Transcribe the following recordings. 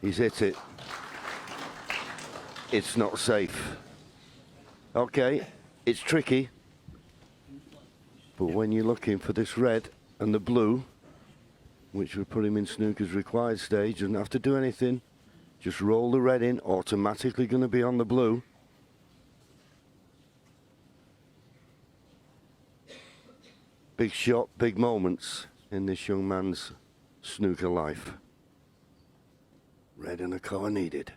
He's hit it. It's not safe. Okay, it's tricky. But when you're looking for this red and the blue, which would put him in snooker's required stage, doesn't have to do anything. Just roll the red in, automatically going to be on the blue. Big shot, big moments in this young man's snooker life. Red and a car needed.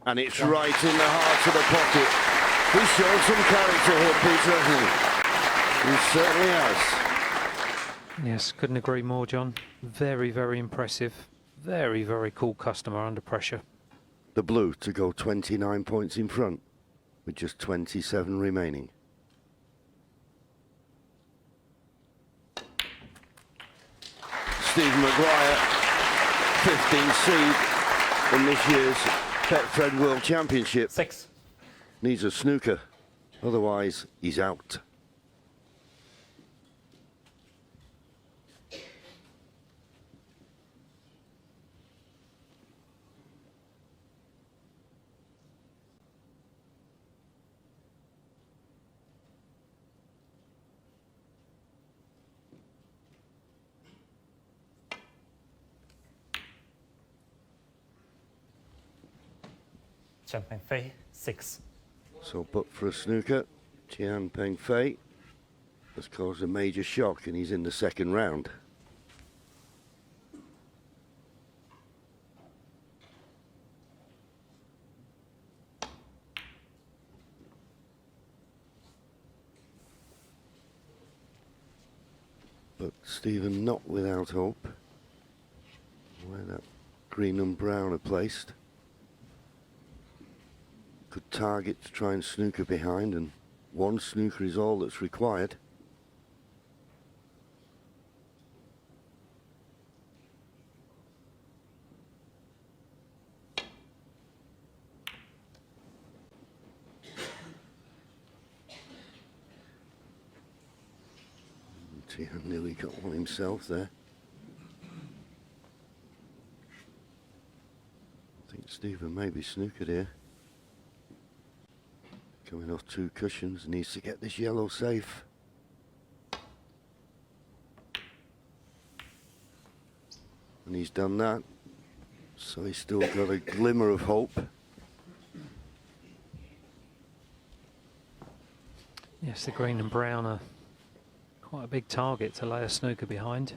And it's right in the heart of the pocket. He's shown some character here, Peter, hasn't he? He certainly has. Yes, couldn't agree more, John. Very, very impressive. Very, very cool customer under pressure. The blue to go 29 points in front with just 27 remaining. Stephen Maguire, 15th seed in this year's Betfred World Championship. 6. Needs a snooker, otherwise he's out. Tian Pengfei, 6. So, but for a snooker, Tian Pengfei has caused a major shock and he's in the second round. But Stephen not without hope. Where that green and brown are placed. Good target to try and snooker behind, and one snooker is all that's required. Tian nearly got one himself there. I think Stephen may be snookered here. Coming off 2 cushions, needs to get this yellow safe. And he's done that. So he's still got a glimmer of hope. Yes, the green and brown are quite a big target to lay a snooker behind.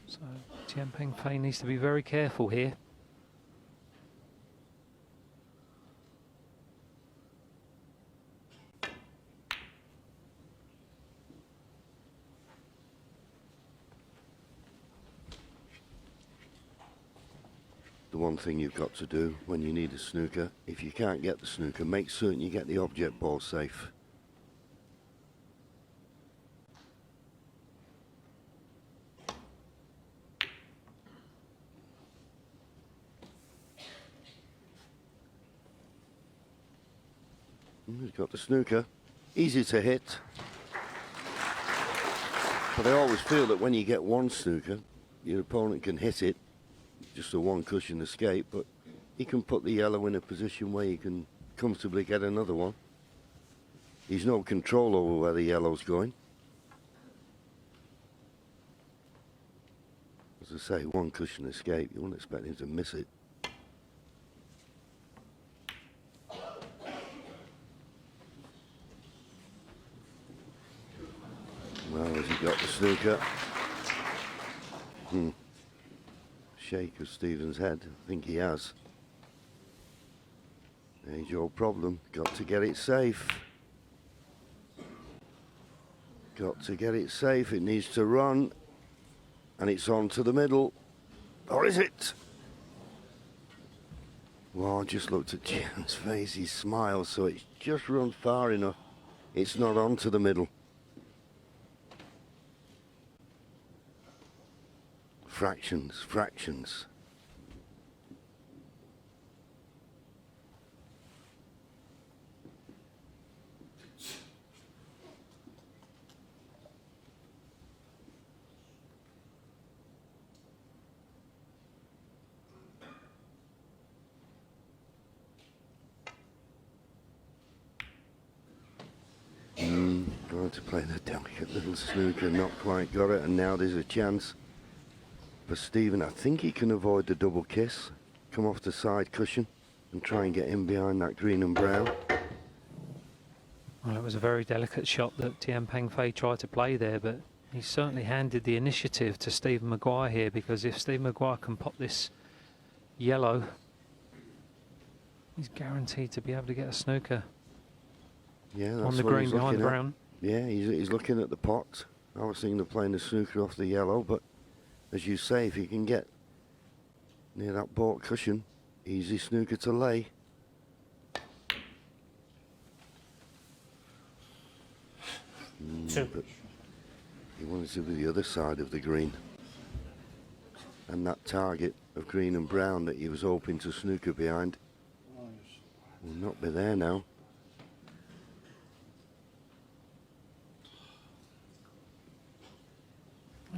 So Tian Pengfei needs to be very careful here. The one thing you've got to do when you need a snooker, if you can't get the snooker, make certain you get the object ball safe. He's got the snooker. Easy to hit. But I always feel that when you get one snooker, your opponent can hit it. Just a one cushion escape, but he can put the yellow in a position where he can comfortably get another one. He's no control over where the yellow's going. As I say, one cushion escape, you wouldn't expect him to miss it. Well, has he got the snooker? Shake of Stephen's head. I think he has. Age-old problem. Got to get it safe. Got to get it safe. It needs to run. And it's on to the middle. Or is it? Well, I just looked at Tian's face. He smiles, so it's just run far enough. It's not on to the middle. Fractions, fractions. Tried to play the delicate little snooker, not quite got it, and now there's a chance for Stephen. I think he can avoid the double kiss, come off the side cushion and try and get in behind that green and brown. Well, it was a very delicate shot that Tian Pengfei tried to play there, but he certainly handed the initiative to Stephen Maguire here, because if Stephen Maguire can pop this yellow, he's guaranteed to be able to get a snooker on the green behind the brown. Yeah, he's looking at the pot. I was thinking of playing the snooker off the yellow, but as you say, if you can get near that baulk cushion, easy snooker to lay. But he wanted to be the other side of the green, and that target of green and brown that he was hoping to snooker behind will not be there now.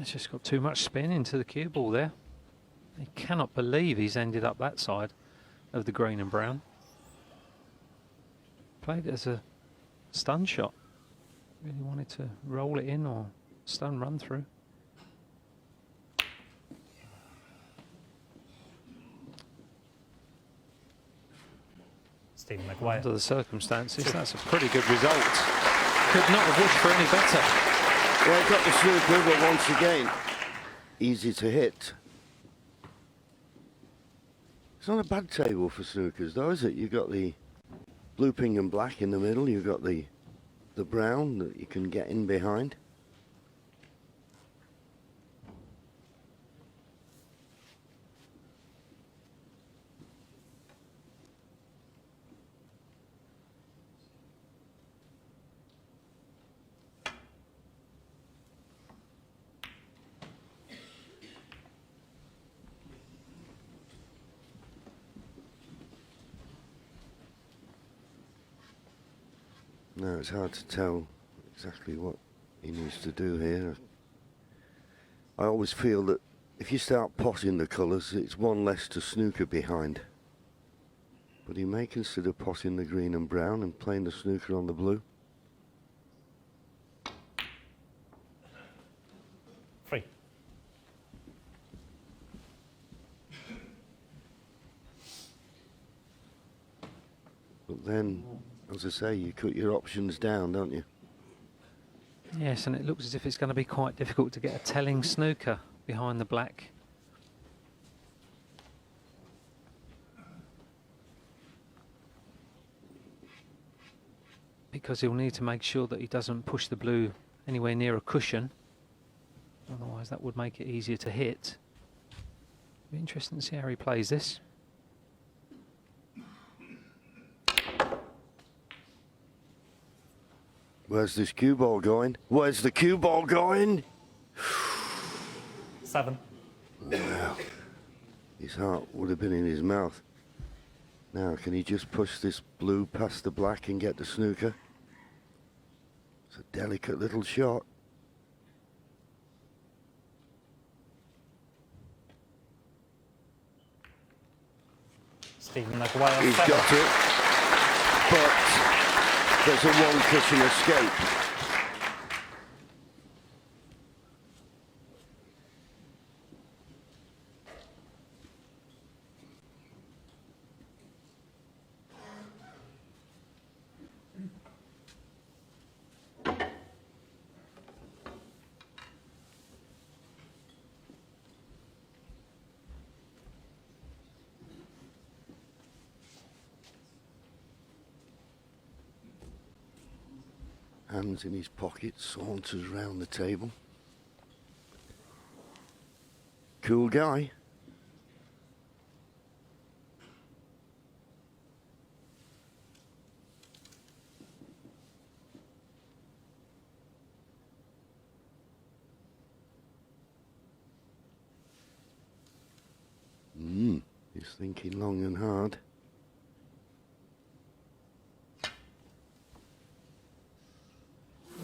It's just got too much spin into the cue ball there. He cannot believe he's ended up that side of the green and brown. Played it as a stun shot. Really wanted to roll it in or stun run through. Stephen Maguire. Under the circumstances, that's a pretty good result. Could not have wished for any better. Well, he got the snooker, but once again, easy to hit. It's not a bad table for snookers, though, is it? You've got the blue, pink and black in the middle. You've got the brown that you can get in behind. No, it's hard to tell exactly what he needs to do here. I always feel that if you start potting the colours, it's one less to snooker behind. But he may consider potting the green and brown and playing the snooker on the blue. 3. But then, as I say, you cut your options down, don't you? Yes, and it looks as if it's going to be quite difficult to get a telling snooker behind the black. Because he'll need to make sure that he doesn't push the blue anywhere near a cushion. Otherwise that would make it easier to hit. Be interesting to see how he plays this. Where's this cue ball going? Where's the cue ball going? 7. Wow. His heart would have been in his mouth. Now, can he just push this blue past the black and get the snooker? It's a delicate little shot. Stephen Maguire. He's 7. got it, but there's a one cushion escape. Hands in his pocket, saunters round the table. Cool guy. He's thinking long and hard.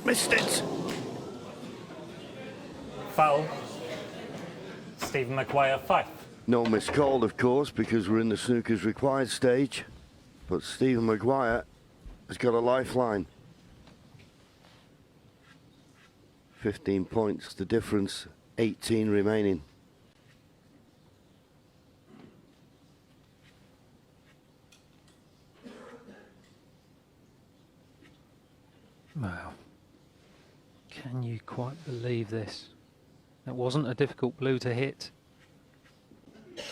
Missed it! Foul. Stephen Maguire 5. No miscalled, of course, because we're in the snooker's required stage. But Stephen Maguire has got a lifeline. 15 points, the difference, 18 remaining. Wow. Can you quite believe this? That wasn't a difficult blue to hit. Big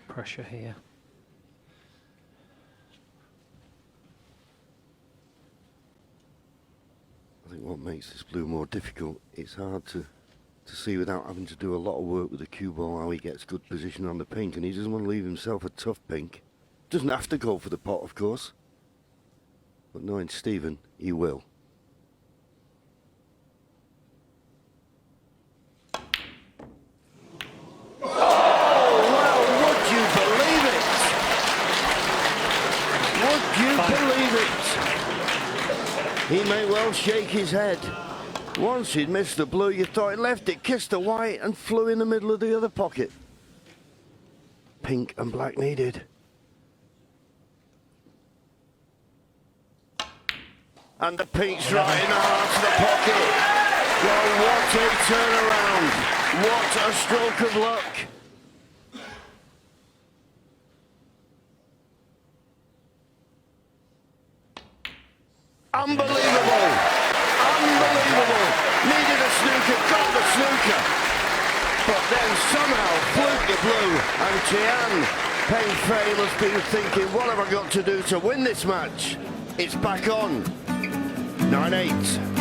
pressure here. I think what makes this blue more difficult, it's hard to see without having to do a lot of work with the cue ball how he gets good position on the pink, and he doesn't want to leave himself a tough pink. Doesn't have to go for the pot, of course, but knowing Stephen, he will. Oh, well, would you believe it? Would you believe it? He may well shake his head. Once he'd missed the blue, you thought he left it, kissed the white, and flew in the middle of the other pocket. Pink and black needed. And the pink's right in the heart of the pocket. Well, what a turnaround. What a stroke of luck. Unbelievable. Unbelievable. Needed a snooker, got the snooker. But then somehow fluked the blue. And Tian Pengfei must be thinking, what have I got to do to win this match? It's back on. 9-8.